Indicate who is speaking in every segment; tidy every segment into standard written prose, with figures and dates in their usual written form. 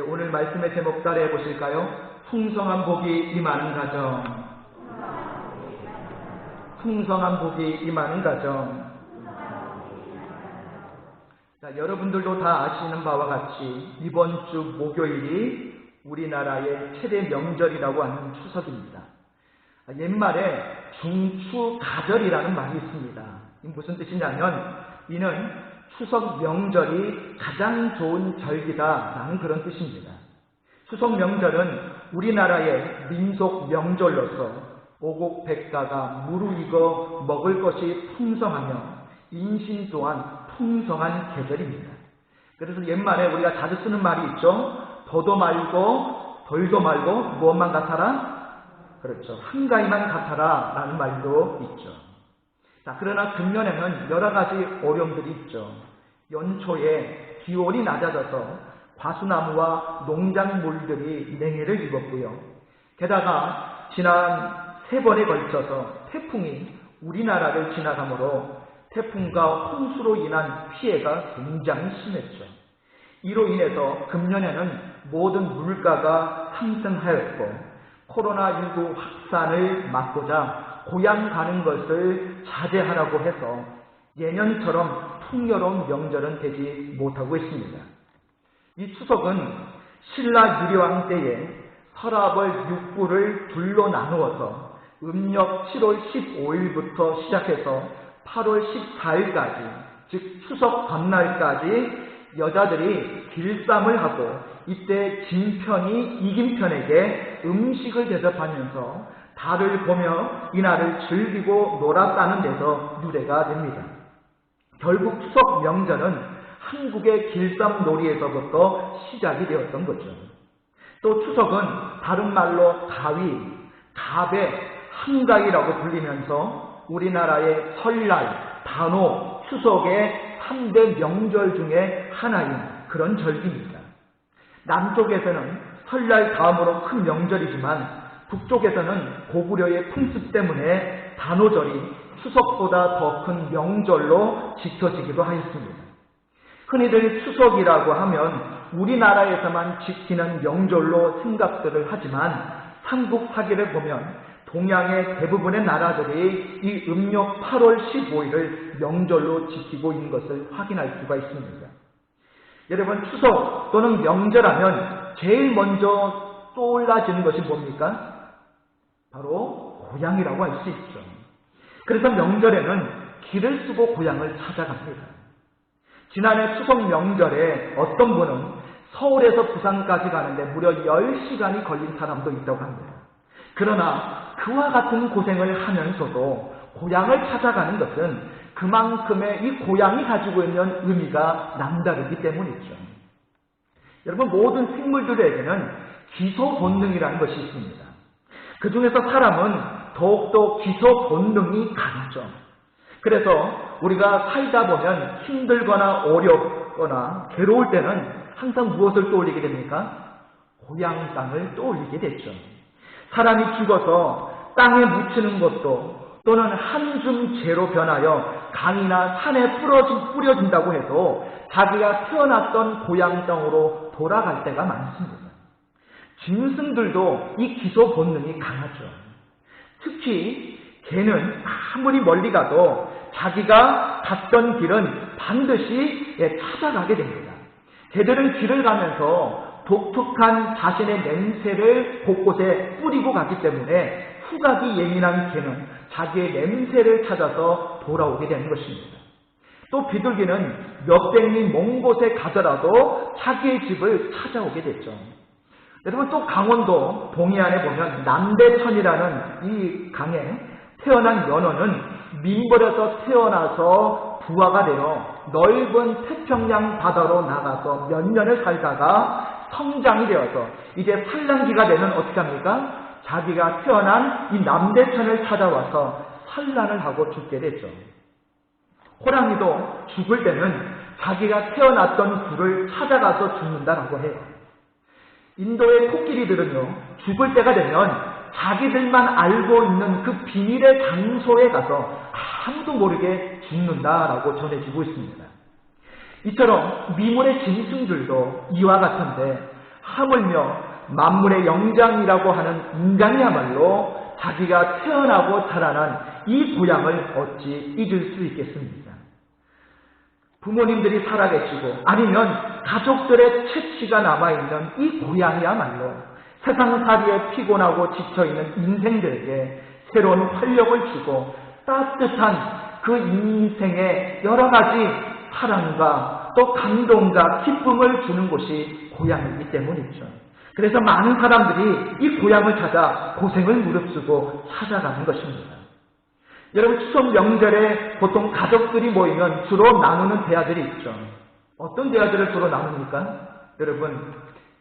Speaker 1: 오늘 말씀의 제목 따라해 보실까요? 풍성한 복이 임하는 가정. 풍성한 복이 임하는 가정. 자, 여러분들도 다 아시는 바와 같이 이번 주 목요일이 우리나라의 최대 명절이라고 하는 추석입니다. 옛말에 중추가절이라는 말이 있습니다. 무슨 뜻이냐면 이는 추석 명절이 가장 좋은 절기다라는 그런 뜻입니다. 추석 명절은 우리나라의 민속 명절로서 오곡백가가 무르익어 먹을 것이 풍성하며 인심 또한 풍성한 계절입니다. 그래서 옛말에 우리가 자주 쓰는 말이 있죠. 더도 말고 덜도 말고 무엇만 같아라? 그렇죠. 한가위만 같아라 라는 말도 있죠. 자, 그러나 금년에는 여러 가지 어려움들이 있죠. 연초에 기온이 낮아져서 과수나무와 농작물들이 냉해를 입었고요. 게다가 지난 3번에 걸쳐서 태풍이 우리나라를 지나가므로 태풍과 홍수로 인한 피해가 굉장히 심했죠. 이로 인해서 금년에는 모든 물가가 상승하였고 코로나19 확산을 막고자 고향 가는 것을 자제하라고 해서 예년처럼 풍요로운 명절은 되지 못하고 있습니다. 이 추석은 신라 유려왕 때에 서라벌 6부를 둘로 나누어서 음력 7월 15일부터 시작해서 8월 14일까지, 즉 추석 전날까지 여자들이 길쌈을 하고 이때 진 편이 이긴 편에게 음식을 대접하면서 달을 보며 이날을 즐기고 놀았다는 데서 유래가 됩니다. 결국 추석 명절은 한국의 길쌈놀이에서부터 시작이 되었던 거죠. 또 추석은 다른 말로 가위, 갑의 한가위라고 불리면서 우리나라의 설날, 단오, 추석의 3대 명절 중에 하나인 그런 절기입니다. 남쪽에서는 설날 다음으로 큰 명절이지만 북쪽에서는 고구려의 풍습 때문에 단오절이 추석보다 더 큰 명절로 지켜지기도 하였습니다. 흔히들 추석이라고 하면 우리나라에서만 지키는 명절로 생각들을 하지만 삼국 사기를 보면 동양의 대부분의 나라들이 이 음력 8월 15일을 명절로 지키고 있는 것을 확인할 수가 있습니다. 여러분, 추석 또는 명절하면 제일 먼저 떠올라지는 것이 뭡니까? 바로 고향이라고 할 수 있죠. 그래서 명절에는 길을 쓰고 고향을 찾아갑니다. 지난해 추석 명절에 어떤 분은 서울에서 부산까지 가는데 무려 10시간이 걸린 사람도 있다고 합니다. 그러나 그와 같은 고생을 하면서도 고향을 찾아가는 것은 그만큼의 이 고향이 가지고 있는 의미가 남다르기 때문이죠. 여러분, 모든 생물들에게는 기소 본능이라는 것이 있습니다. 그 중에서 사람은 더욱더 기소 본능이 강하죠. 그래서 우리가 살다 보면 힘들거나 어렵거나 괴로울 때는 항상 무엇을 떠올리게 됩니까? 고향 땅을 떠올리게 됐죠. 사람이 죽어서 땅에 묻히는 것도 또는 한 줌 재로 변하여 강이나 산에 뿌려진다고 해도 자기가 태어났던 고향 땅으로 돌아갈 때가 많습니다. 짐승들도 이 기소 본능이 강하죠. 특히 개는 아무리 멀리 가도 자기가 갔던 길은 반드시 찾아가게 됩니다. 개들은 길을 가면서 독특한 자신의 냄새를 곳곳에 뿌리고 가기 때문에 후각이 예민한 개는 자기의 냄새를 찾아서 돌아오게 되는 것입니다. 또 비둘기는 몇백 리 먼 곳에 가더라도 자기의 집을 찾아오게 됐죠. 여러분, 또 강원도 동해안에 보면 남대천이라는 이 강에 태어난 연어는 민벌에서 태어나서 부화가 되어 넓은 태평양 바다로 나가서 몇 년을 살다가 성장이 되어서 이제 산란기가 되면 어떻게 합니까? 자기가 태어난 이 남대천을 찾아와서 산란을 하고 죽게 됐죠. 호랑이도 죽을 때는 자기가 태어났던 굴을 찾아가서 죽는다라고 해요. 인도의 코끼리들은요, 죽을 때가 되면 자기들만 알고 있는 그 비밀의 장소에 가서 아무도 모르게 죽는다라고 전해지고 있습니다. 이처럼 미문의 짐승들도 이와 같은데 하물며 만물의 영장이라고 하는 인간이야말로 자기가 태어나고 자라난 이 고향을 어찌 잊을 수 있겠습니까? 부모님들이 살아계시고 아니면 가족들의 채취가 남아있는 이 고향이야말로 세상살이에 피곤하고 지쳐있는 인생들에게 새로운 활력을 주고 따뜻한 그 인생의 여러 가지 사랑과 또 감동과 기쁨을 주는 곳이 고향이기 때문이죠. 그래서 많은 사람들이 이 고향을 찾아 고생을 무릅쓰고 찾아가는 것입니다. 여러분, 추석 명절에 보통 가족들이 모이면 주로 나누는 대화들이 있죠. 어떤 대화들을 주로 나눕니까? 여러분,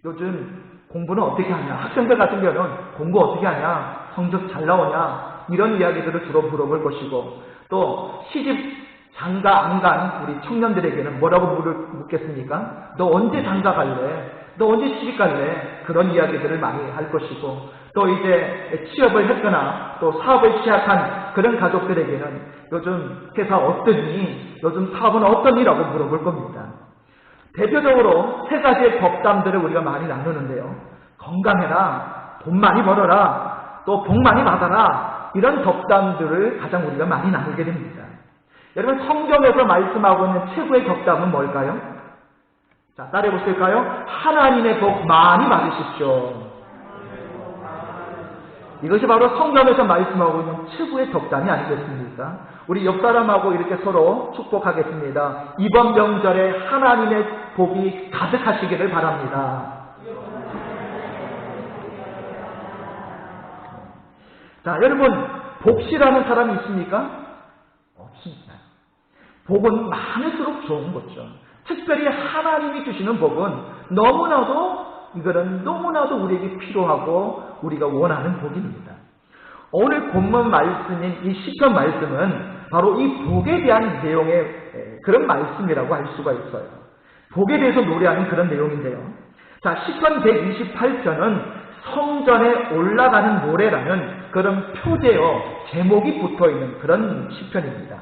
Speaker 1: 요즘 공부는 어떻게 하냐? 학생들 같은 경우는 공부 어떻게 하냐? 성적 잘 나오냐? 이런 이야기들을 주로 물어볼 것이고, 또 시집 장가 안 간 우리 청년들에게는 뭐라고 묻겠습니까? 너 언제 장가 갈래? 너 언제 시집 갈래? 그런 이야기들을 많이 할 것이고, 또 이제 취업을 했거나 또 사업을 시작한 그런 가족들에게는 요즘 회사 어떠니? 요즘 사업은 어떠니라고 물어볼 겁니다. 대표적으로 세 가지의 덕담들을 우리가 많이 나누는데요. 건강해라, 돈 많이 벌어라, 또 복 많이 받아라, 이런 덕담들을 가장 우리가 많이 나누게 됩니다. 여러분, 성경에서 말씀하고 있는 최고의 덕담은 뭘까요? 자, 따라해 보실까요? 하나님의 복 많이 받으십시오. 이것이 바로 성경에서 말씀하고 있는 최고의 덕담이 아니겠습니까? 우리 옆 사람하고 이렇게 서로 축복하겠습니다. 이번 명절에 하나님의 복이 가득하시기를 바랍니다. 자, 여러분, 복시라는 사람이 있습니까? 없습니다. 복은 많을수록 좋은 거죠. 특별히 하나님이 주시는 복은 너무나도 우리에게 필요하고 우리가 원하는 복입니다. 오늘 본문 말씀인 이 시편 말씀은 바로 이 복에 대한 내용의 그런 말씀이라고 할 수가 있어요. 복에 대해서 노래하는 그런 내용인데요. 자, 시편 128편은 성전에 올라가는 노래라는 그런 표제어 제목이 붙어있는 그런 시편입니다.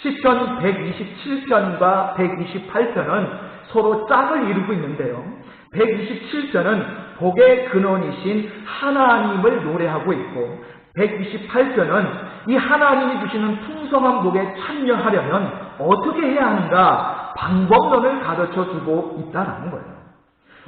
Speaker 1: 시편 127편과 128편은 서로 짝을 이루고 있는데요. 127편은 복의 근원이신 하나님을 노래하고 있고, 128편은 이 하나님이 주시는 풍성한 복에 참여하려면 어떻게 해야 하는가 방법론을 가르쳐 주고 있다는 거예요.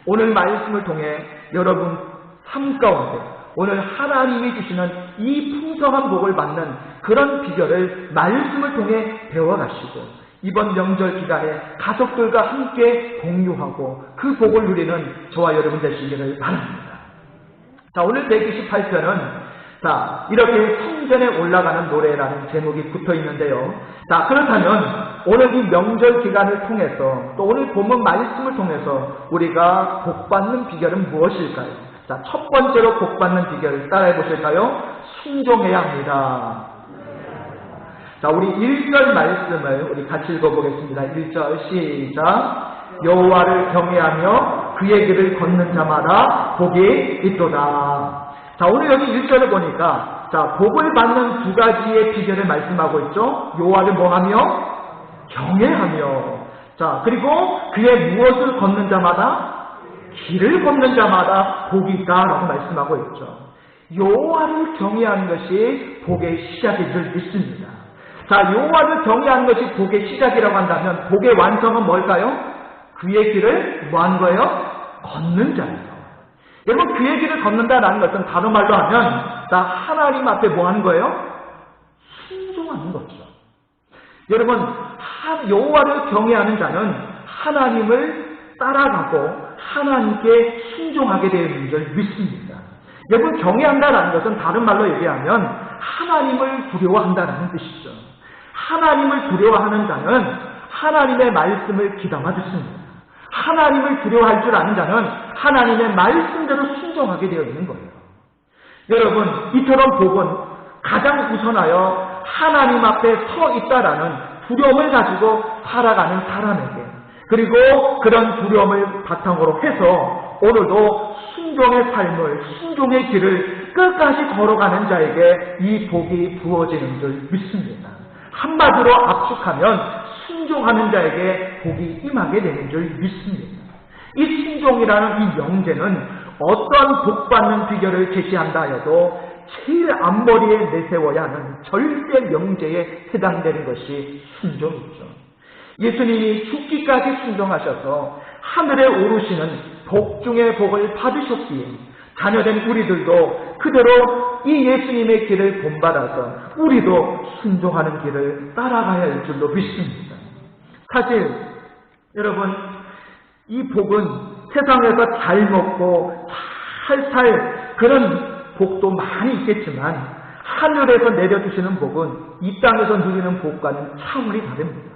Speaker 1: 오늘 말씀을 통해 여러분 삶 가운데 오늘 하나님이 주시는 이 풍성한 복을 받는 그런 비결을 말씀을 통해 배워가시고, 이번 명절 기간에 가족들과 함께 공유하고 그 복을 누리는 저와 여러분 되시기를 바랍니다. 자, 오늘 128편은 이렇게 성전에 올라가는 노래라는 제목이 붙어 있는데요. 자, 그렇다면 오늘 이 명절 기간을 통해서 또 오늘 본문 말씀을 통해서 우리가 복받는 비결은 무엇일까요? 자, 첫 번째로 복받는 비결을 따라해 보실까요? 순종해야 합니다. 자, 우리 1절 말씀을 우리 같이 읽어보겠습니다. 1절 시작. 여호와를 경외하며 그의 길을 걷는 자마다 복이 있도다. 자, 오늘 여기 1절을 보니까 복을 받는 두 가지의 비결을 말씀하고 있죠. 여호와를 뭐하며? 경외하며. 자, 그리고 그의 무엇을 걷는 자마다? 길을 걷는 자마다 복이 있다라고 말씀하고 있죠. 여호와를 경외하는 것이 복의 시작인 줄 믿습니다. 자, 여호와를 경외하는 것이 복의 시작이라고 한다면 복의 완성은 뭘까요? 그의 길을 뭐 하는 거예요? 걷는 자예요. 여러분, 그의 길을 걷는다라는 것은 다른 말로 하면 하나님 앞에 뭐 하는 거예요? 순종하는 거죠. 여러분, 여호와를 경외하는 자는 하나님을 따라가고 하나님께 순종하게 되는 줄 믿습니다. 여러분, 경외한다라는 것은 다른 말로 얘기하면 하나님을 두려워한다라는 뜻이죠. 하나님을 두려워하는 자는 하나님의 말씀을 귀담아 듣습니다. 하나님을 두려워할 줄 아는 자는 하나님의 말씀대로 순종하게 되어 있는 거예요. 여러분, 이처럼 복은 가장 우선하여 하나님 앞에 서 있다라는 두려움을 가지고 살아가는 사람에게, 그리고 그런 두려움을 바탕으로 해서 오늘도 순종의 삶을, 순종의 길을 끝까지 걸어가는 자에게 이 복이 부어지는 줄 믿습니다. 한마디로 압축하면 순종하는 자에게 복이 임하게 되는 줄 믿습니다. 이 순종이라는 이 명제는 어떠한 복받는 비결을 제시한다 하여도 제일 앞머리에 내세워야 하는 절대 명제에 해당되는 것이 순종이죠. 예수님이 죽기까지 순종하셔서 하늘에 오르시는 복 중의 복을 받으셨기에 자녀된 우리들도 그대로 이 예수님의 길을 본받아서 우리도 순종하는 길을 따라가야 할 줄로 믿습니다. 사실 여러분, 이 복은 세상에서 잘 먹고 잘 살 그런 복도 많이 있겠지만 하늘에서 내려주시는 복은 이 땅에서 누리는 복과는 차원이 다릅니다.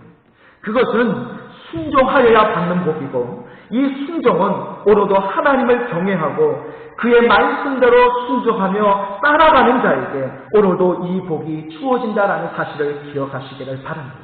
Speaker 1: 그것은 순종하여야 받는 복이고, 이 순종은 오로도 하나님을 경외하고 그의 말씀대로 순종하며 따라가는 자에게 오로도 이 복이 주어진다라는 사실을 기억하시기를 바랍니다.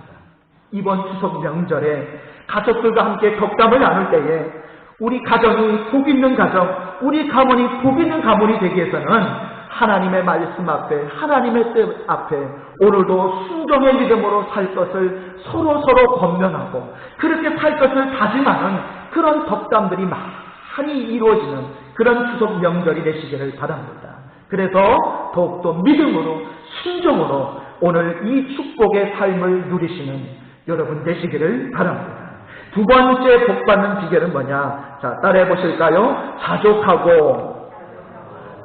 Speaker 1: 이번 추석 명절에 가족들과 함께 덕담을 나눌 때에 우리 가정이 복 있는 가정, 우리 가문이 복 있는 가문이 되기 위해서는 하나님의 말씀 앞에, 하나님의 뜻 앞에 오늘도 순종의 믿음으로 살 것을 서로 권면하고 그렇게 살 것을 다짐하는 그런 덕담들이 많이 이루어지는 그런 추석 명절이 되시기를 바랍니다. 그래서 더욱더 믿음으로, 순종으로 오늘 이 축복의 삶을 누리시는 여러분 되시기를 바랍니다. 두 번째 복받는 비결은 뭐냐? 자, 따라해 보실까요? 자족하고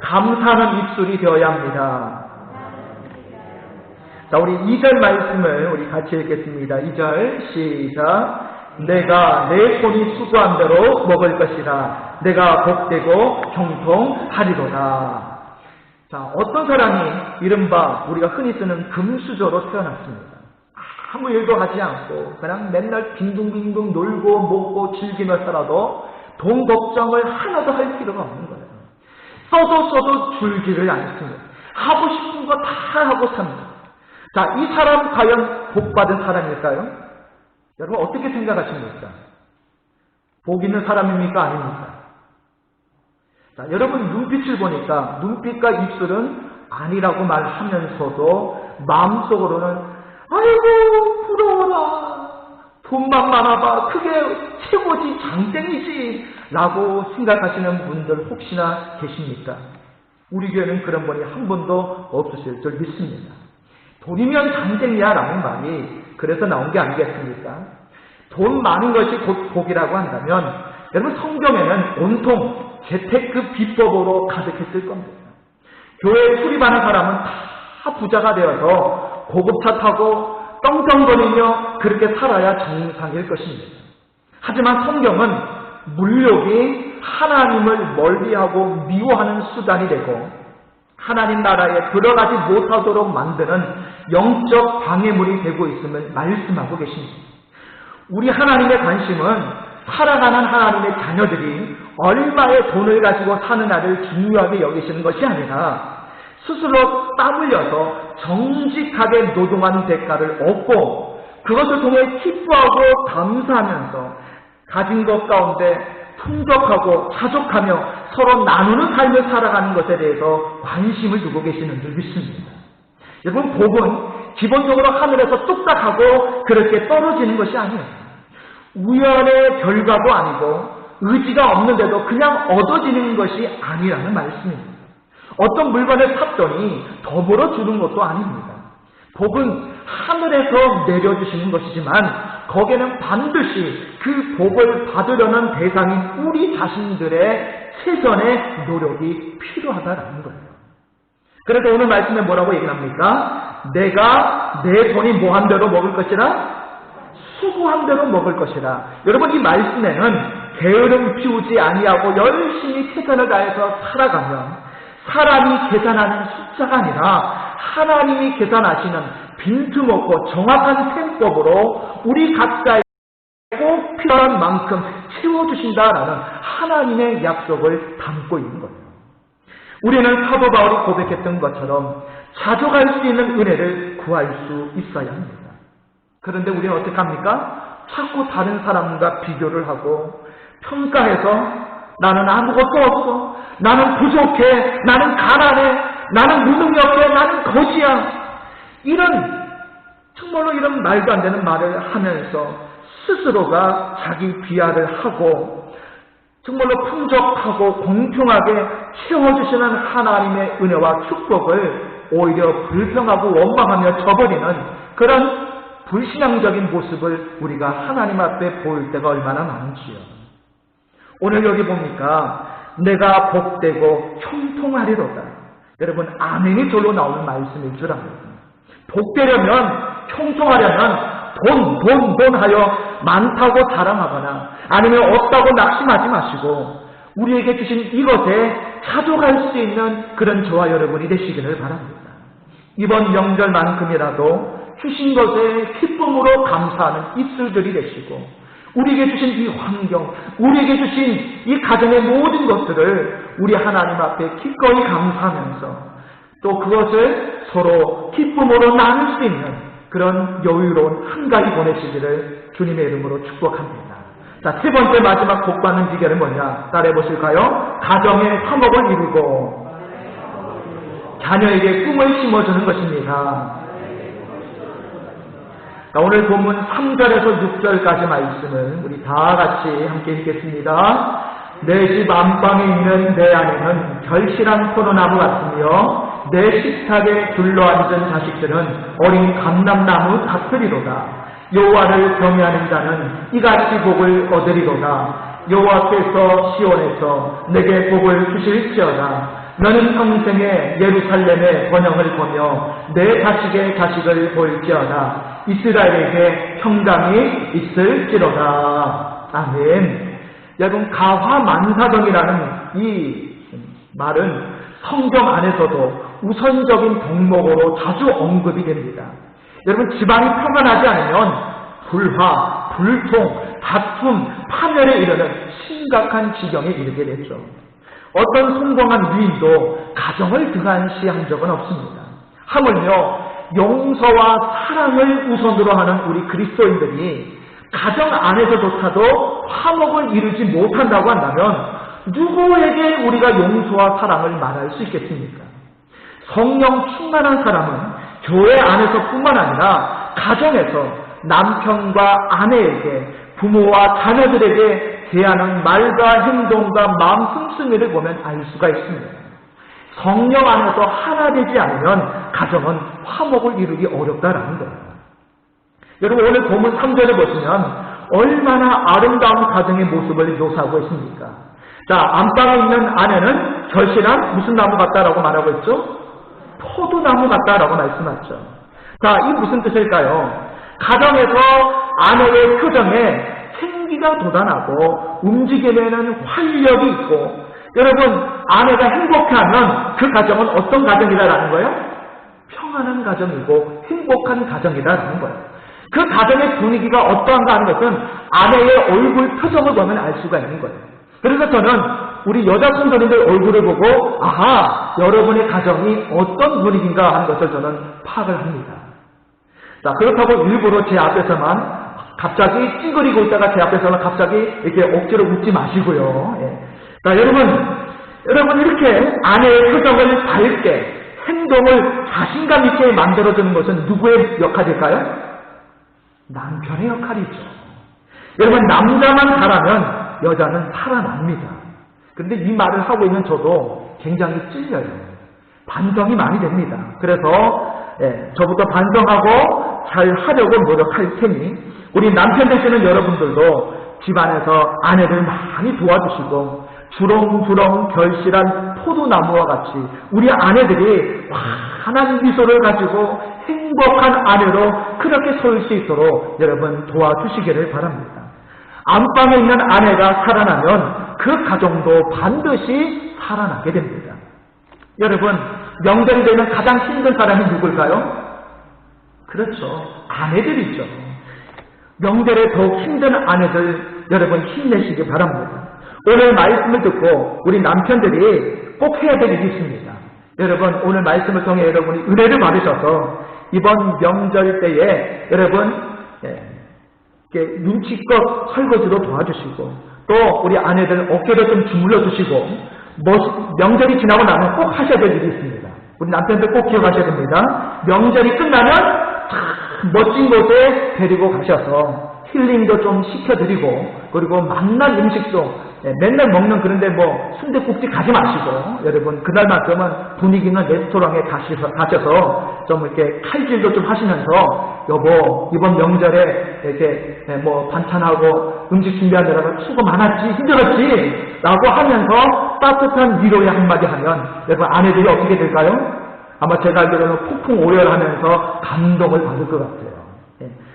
Speaker 1: 감사하는 입술이 되어야 합니다. 자, 우리 2절 말씀을 우리 같이 읽겠습니다. 2절 시작. 내가 내 손이 수고한 대로 먹을 것이라. 내가 복되고 형통하리로다. 자, 어떤 사람이 이른바 우리가 흔히 쓰는 금수저로 태어났습니다. 아무 일도 하지 않고 그냥 맨날 빙둥빙둥 놀고 먹고 즐기며 살아도 돈 걱정을 하나도 할 필요가 없는 거예요. 써도 줄지를 않습니다. 하고 싶은 거 다 하고 삽니다. 자, 이 사람 과연 복받은 사람일까요? 여러분 어떻게 생각하십니까? 복 있는 사람입니까? 아닙니까? 자, 여러분 눈빛을 보니까 눈빛과 입술은 아니라고 말하면서도 마음속으로는 아이고 부러워라, 돈만 많아봐, 그게 최고지, 장땡이지 라고 생각하시는 분들 혹시나 계십니까? 우리 교회는 그런 분이 한 분도 없으실 줄 믿습니다. 돈이면 장땡이야 라는 말이 그래서 나온 게 아니겠습니까? 돈 많은 것이 곧 복이라고 한다면 여러분 성경에는 온통 재테크 비법으로 가득했을 겁니다. 교회에 출입하는 사람은 다 부자가 되어서 고급차 타고 떵떵거리며 그렇게 살아야 정상일 것입니다. 하지만 성경은 물욕이 하나님을 멀리하고 미워하는 수단이 되고 하나님 나라에 들어가지 못하도록 만드는 영적 방해물이 되고 있음을 말씀하고 계십니다. 우리 하나님의 관심은 살아가는 하나님의 자녀들이 얼마의 돈을 가지고 사느냐를 중요하게 여기시는 것이 아니라 스스로 땀 흘려서 정직하게 노동하는 대가를 얻고 그것을 통해 기뻐하고 감사하면서 가진 것 가운데 풍족하고 자족하며 서로 나누는 삶을 살아가는 것에 대해서 관심을 두고 계시는 줄 믿습니다. 여러분 복은 기본적으로 하늘에서 뚝딱하고 그렇게 떨어지는 것이 아니에요. 우연의 결과도 아니고 의지가 없는데도 그냥 얻어지는 것이 아니라는 말씀입니다. 어떤 물건을 샀더니 더불어 주는 것도 아닙니다. 복은 하늘에서 내려주시는 것이지만 거기에는 반드시 그 복을 받으려는 대상인 우리 자신들의 최선의 노력이 필요하다는 거예요. 그래서 오늘 말씀에 뭐라고 얘기합니까? 내가 내 돈이 뭐한 대로 먹을 것이라? 수고한 대로 먹을 것이라. 여러분 이 말씀에는 게으름 피우지 아니하고 열심히 최선을 다해서 살아가면 사람이 계산하는 숫자가 아니라 하나님이 계산하시는 빈틈없고 정확한 셈법으로 우리 각자의 꼭 필요한 만큼 채워주신다라는 하나님의 약속을 담고 있는 거예요. 우리는 사도 바울이 고백했던 것처럼 자족할 수 있는 은혜를 구할 수 있어야 합니다. 그런데 우리는 어떻게 합니까? 자꾸 다른 사람과 비교를 하고 평가해서 나는 아무것도 없어, 나는 부족해, 나는 가난해, 나는 무능력해, 나는 거지야, 이런 정말로 이런 말도 안 되는 말을 하면서 스스로가 자기 비하를 하고 정말로 풍족하고 공평하게 채워주시는 하나님의 은혜와 축복을 오히려 불평하고 원망하며 저버리는 그런 불신앙적인 모습을 우리가 하나님 앞에 보일 때가 얼마나 많은지요. 오늘 여기 봅니까? 내가 복되고 형통하리로다. 여러분, 아멘이 절로 나오는 말씀일 줄 압니다. 복되려면, 형통하려면 돈 하여 많다고 자랑하거나 아니면 없다고 낙심하지 마시고 우리에게 주신 이것에 가져갈 수 있는 그런 저와 여러분이 되시기를 바랍니다. 이번 명절만큼이라도 주신 것에 기쁨으로 감사하는 입술들이 되시고 우리에게 주신 이 환경, 우리에게 주신 이 가정의 모든 것들을 우리 하나님 앞에 기꺼이 감사하면서 또 그것을 서로 기쁨으로 나눌 수 있는 그런 여유로운 한가위 보내시기를 주님의 이름으로 축복합니다. 자, 세 번째 마지막 복받는 비결은 뭐냐? 따라해 보실까요? 가정의 화목을 이루고 자녀에게 꿈을 심어주는 것입니다. 자, 오늘 본문 3절에서 6절까지 말씀을 우리 다 같이 함께 읽겠습니다. 내 집 안방에 있는 내 아내는 결실한 포도나무 같으며 내 식탁에 둘러앉은 자식들은 어린 감람나무 같으리로다. 여호와를 경외하는 자는 이같이 복을 얻으리로다. 여호와께서 시온에서 내게 복을 주실지어다. 너는 평생에 예루살렘의 번영을 보며 내 자식의 자식을 볼지어다. 이스라엘에게 평강이 있을지로다. 아멘. 여러분, 가화만사정이라는 이 말은 성경 안에서도 우선적인 덕목으로 자주 언급이 됩니다. 여러분, 집안이 평안하지 않으면 불화, 불통, 다툼, 파멸에 이르는 심각한 지경에 이르게 되죠. 어떤 성공한 위인도 가정을 등한시한 적은 없습니다. 하물며 용서와 사랑을 우선으로 하는 우리 그리스도인들이 가정 안에서조차도 화목을 이루지 못한다고 한다면 누구에게 우리가 용서와 사랑을 말할 수 있겠습니까? 성령 충만한 사람은 교회 안에서뿐만 아니라 가정에서 남편과 아내에게 부모와 자녀들에게 대하는 말과 행동과 마음 씀씀이를 보면 알 수가 있습니다. 성령 안에서 하나 되지 않으면 가정은 화목을 이루기 어렵다라는 거예요. 여러분, 오늘 본문 3절을 보시면 얼마나 아름다운 가정의 모습을 묘사하고 있습니까? 자, 안방에 있는 아내는 결실한 무슨 나무 같다라고 말하고 있죠? 포도나무 같다라고 말씀하죠. 자, 이 무슨 뜻일까요? 가정에서 아내의 표정에 생기가 돋아나고 움직임에는 활력이 있고, 여러분, 아내가 행복해하면 그 가정은 어떤 가정이다라는 거예요? 평안한 가정이고 행복한 가정이다라는 거예요. 그 가정의 분위기가 어떠한가 하는 것은 아내의 얼굴 표정을 보면 알 수가 있는 거예요. 그래서 저는 우리 여자 성도님들 얼굴을 보고 아하, 여러분의 가정이 어떤 분위기인가 하는 것을 저는 파악을 합니다. 자, 그렇다고 일부러 제 앞에서만 갑자기 찡그리고 있다가 제 앞에서는 갑자기 이렇게 억지로 웃지 마시고요. 예. 자, 여러분 이렇게 아내의 표정을 밝게 행동을 자신감 있게 만들어주는 것은 누구의 역할일까요? 남편의 역할이죠. 여러분, 남자만 잘하면 여자는 살아납니다. 그런데 이 말을 하고 있는 저도 굉장히 찔려요. 반성이 많이 됩니다. 그래서 저부터 반성하고 잘 하려고 노력할 테니 우리 남편 되시는 여러분들도 집안에서 아내를 많이 도와주시고 주렁주렁 결실한 포도나무와 같이 우리 아내들이 환한 미소를 가지고 행복한 아내로 그렇게 설 수 있도록 여러분 도와주시기를 바랍니다. 안방에 있는 아내가 살아나면 그 가정도 반드시 살아나게 됩니다. 여러분, 명절이 되면 가장 힘든 사람이 누굴까요? 그렇죠. 아내들이죠. 명절에 더욱 힘든 아내들 여러분 힘내시기 바랍니다. 오늘 말씀을 듣고 우리 남편들이 꼭 해야 될 일이 있습니다. 여러분, 오늘 말씀을 통해 여러분이 은혜를 받으셔서 이번 명절 때에 여러분 눈치껏 설거지도 도와주시고 또 우리 아내들 어깨를 좀 주물러 주시고 명절이 지나고 나면 꼭 하셔야 될 일이 있습니다. 우리 남편들 꼭 기억하셔야 됩니다. 명절이 끝나면 멋진 곳에 데리고 가셔서 힐링도 좀 시켜드리고 그리고 맛난 음식도 맨날 먹는 그런데 뭐 순댓국집 가지 마시고 여러분 그날만큼은 분위기 있는 레스토랑에 가셔서 좀 이렇게 칼질도 좀 하시면서 여보 이번 명절에 이렇게 뭐 반찬하고 음식 준비하느라고 수고 많았지 힘들었지 라고 하면서 따뜻한 위로의 한마디 하면 여러분 아내들이 어떻게 될까요? 아마 제가 알기로는 폭풍 오열하면서 감동을 받을 것 같아요.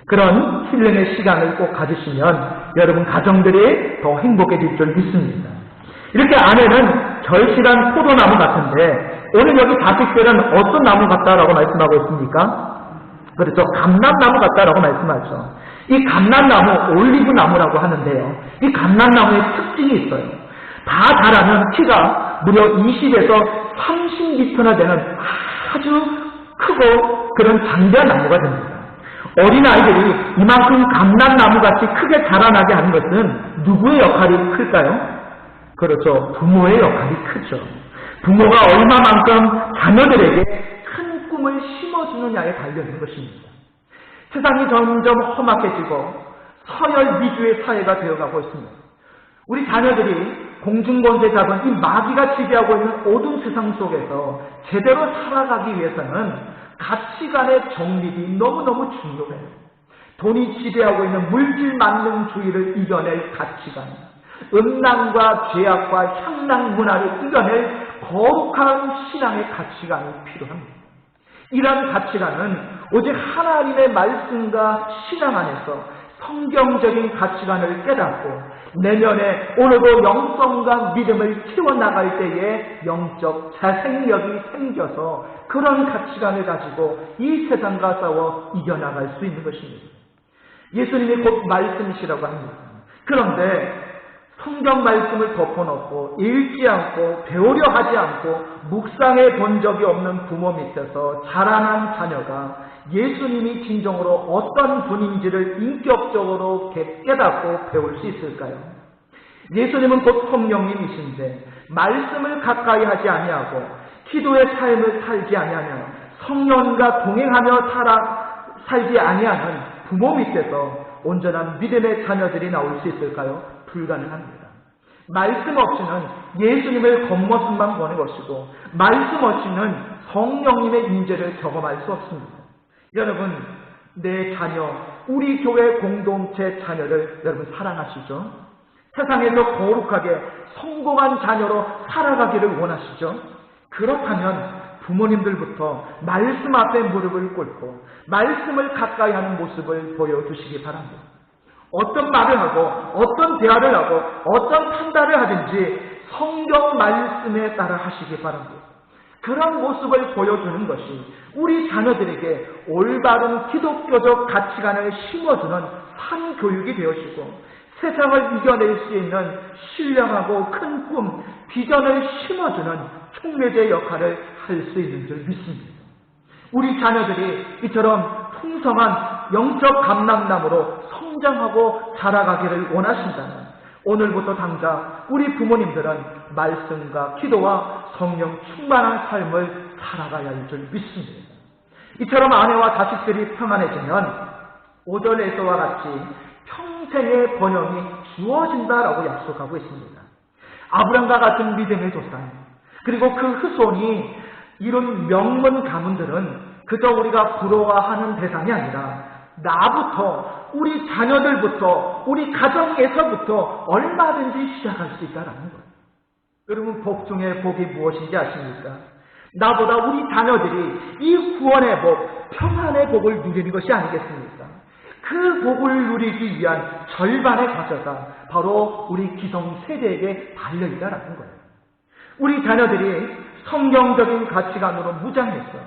Speaker 1: 그런 힐링의 시간을 꼭 가지시면 여러분 가정들이 더 행복해질 줄 믿습니다. 이렇게 아내는 결실한 포도나무 같은데 오늘 여기 자식들은 어떤 나무 같다라고 말씀하고 있습니까? 그렇죠. 감람나무 같다라고 말씀하죠. 이 감람나무 올리브나무라고 하는데요. 이 감람나무의 특징이 있어요. 다 자라면 키가 무려 20에서 30m나 되는 아주 크고 그런 장대한 나무가 됩니다. 어린아이들이 이만큼 감람나무같이 크게 자라나게 하는 것은 누구의 역할이 클까요? 그렇죠. 부모의 역할이 크죠. 부모가 얼마만큼 자녀들에게 큰 꿈을 심어주느냐에 달려있는 것입니다. 세상이 점점 험악해지고 서열 위주의 사회가 되어가고 있습니다. 우리 자녀들이 공중권세 잡은 이 마귀가 지배하고 있는 어두운 세상 속에서 제대로 살아가기 위해서는 가치관의 정립이 너무너무 중요해요. 돈이 지배하고 있는 물질 만능주의를 이겨낼 가치관, 음란과 죄악과 향락 문화를 이겨낼 거룩한 신앙의 가치관이 필요합니다. 이러한 가치관은 오직 하나님의 말씀과 신앙 안에서 성경적인 가치관을 깨닫고 내면에 오늘도 영성과 믿음을 키워나갈 때에 영적 자생력이 생겨서 그런 가치관을 가지고 이 세상과 싸워 이겨나갈 수 있는 것입니다. 예수님이 곧 말씀이시라고 합니다. 그런데 성경 말씀을 덮어놓고 읽지 않고 배우려 하지 않고 묵상해 본 적이 없는 부모 밑에서 자라난 자녀가 예수님이 진정으로 어떤 분인지를 인격적으로 깨닫고 배울 수 있을까요? 예수님은 곧 성령님이신데 말씀을 가까이 하지 아니하고 기도의 삶을 살지 아니하며 성령과 동행하며 살지 아니하는 부모 밑에서 온전한 믿음의 자녀들이 나올 수 있을까요? 불가능합니다. 말씀 없이는 예수님을 겉모습만 보는 것이고 말씀 없이는 성령님의 임재를 경험할 수 없습니다. 여러분, 내 자녀, 우리 교회 공동체 자녀를 여러분 사랑하시죠? 세상에서 거룩하게 성공한 자녀로 살아가기를 원하시죠? 그렇다면 부모님들부터 말씀 앞에 무릎을 꿇고 말씀을 가까이 하는 모습을 보여주시기 바랍니다. 어떤 말을 하고 어떤 대화를 하고 어떤 판단을 하든지 성경 말씀에 따라 하시기 바랍니다. 그런 모습을 보여주는 것이 우리 자녀들에게 올바른 기독교적 가치관을 심어주는 한 교육이 되어지고 세상을 이겨낼 수 있는 신령하고 큰 꿈, 비전을 심어주는 촉매제 역할을 할 수 있는 줄 믿습니다. 우리 자녀들이 이처럼 풍성한 영적 감람나무로 성장하고 자라가기를 원하신다면 오늘부터 당장 우리 부모님들은 말씀과 기도와 성령 충만한 삶을 살아가야 할 줄 믿습니다. 이처럼 아내와 자식들이 평안해지면 5절에서와 같이 평생의 번영이 주어진다라고 약속하고 있습니다. 아브람과 같은 믿음의 조상 그리고 그 후손이 이룬 명문 가문들은 그저 우리가 부러워하는 대상이 아니라 나부터 우리 자녀들부터 우리 가정에서부터 얼마든지 시작할 수 있다는 거예요. 여러분 복 중에 복이 무엇인지 아십니까? 나보다 우리 자녀들이 이 구원의 복, 평안의 복을 누리는 것이 아니겠습니까? 그 복을 누리기 위한 절반의 과제가 바로 우리 기성세대에게 달려있다는 거예요. 우리 자녀들이 성경적인 가치관으로 무장해서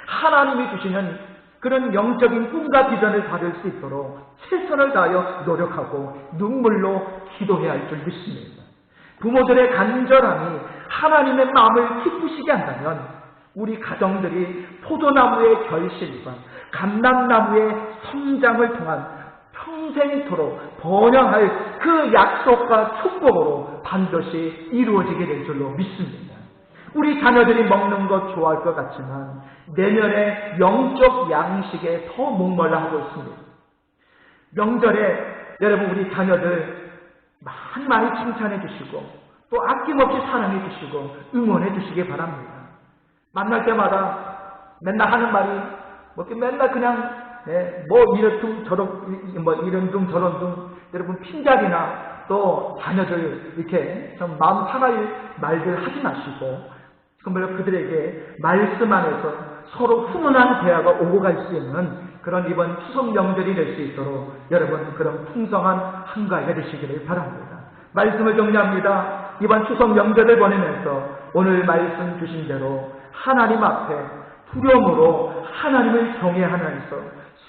Speaker 1: 하나님이 주시는 그런 영적인 꿈과 비전을 받을 수 있도록 최선을 다하여 노력하고 눈물로 기도해야 할 줄 믿습니다. 부모들의 간절함이 하나님의 마음을 기쁘시게 한다면 우리 가정들이 포도나무의 결실과 감람나무의 성장을 통한 평생토록 번영할 그 약속과 축복으로 반드시 이루어지게 될 줄로 믿습니다. 우리 자녀들이 먹는 것 좋아할 것 같지만 내면의 영적 양식에 더 목말라 하고 있습니다. 명절에 여러분 우리 자녀들 많이 칭찬해 주시고 또 아낌없이 사랑해 주시고 응원해 주시기 바랍니다. 만날 때마다 맨날 하는 말이 맨날 그냥 이런 둥 저런 둥 여러분 핀잔이나 또 자녀들 이렇게 좀 마음 상할 말들 하지 마시고 정말 그들에게 말씀 안에서 서로 훈훈한 대화가 오고 갈 수 있는 그런 이번 추석 명절이 될 수 있도록 여러분 그런 풍성한 한가위가 되시기를 바랍니다. 말씀을 정리합니다. 이번 추석 명절을 보내면서 오늘 말씀 주신 대로 하나님 앞에 두려움으로 하나님을 경외하면서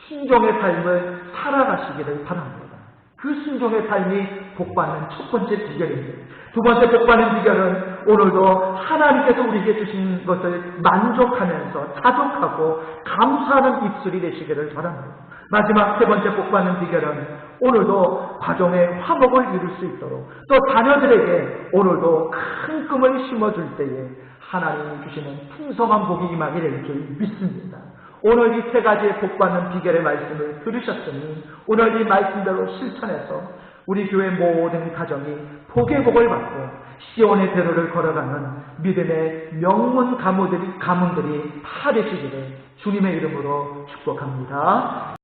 Speaker 1: 순종의 삶을 살아가시기를 바랍니다. 그 순종의 삶이 복받는 첫 번째 비결입니다. 두 번째 복받는 비결은 오늘도 하나님께서 우리에게 주신 것을 만족하면서 자족하고 감사하는 입술이 되시기를 바랍니다. 마지막 세 번째 복받는 비결은 오늘도 가정의 화목을 이룰 수 있도록 또 자녀들에게 오늘도 큰 꿈을 심어줄 때에 하나님이 주시는 풍성한 복이 임하게 될 줄 믿습니다. 오늘 이 세 가지의 복받는 비결의 말씀을 들으셨으니 오늘 이 말씀대로 실천해서 우리 교회 모든 가정이 복의 복을 받고 시온의 대로를 걸어가는 믿음의 명문 가문들이 다 되시기를 주님의 이름으로 축복합니다.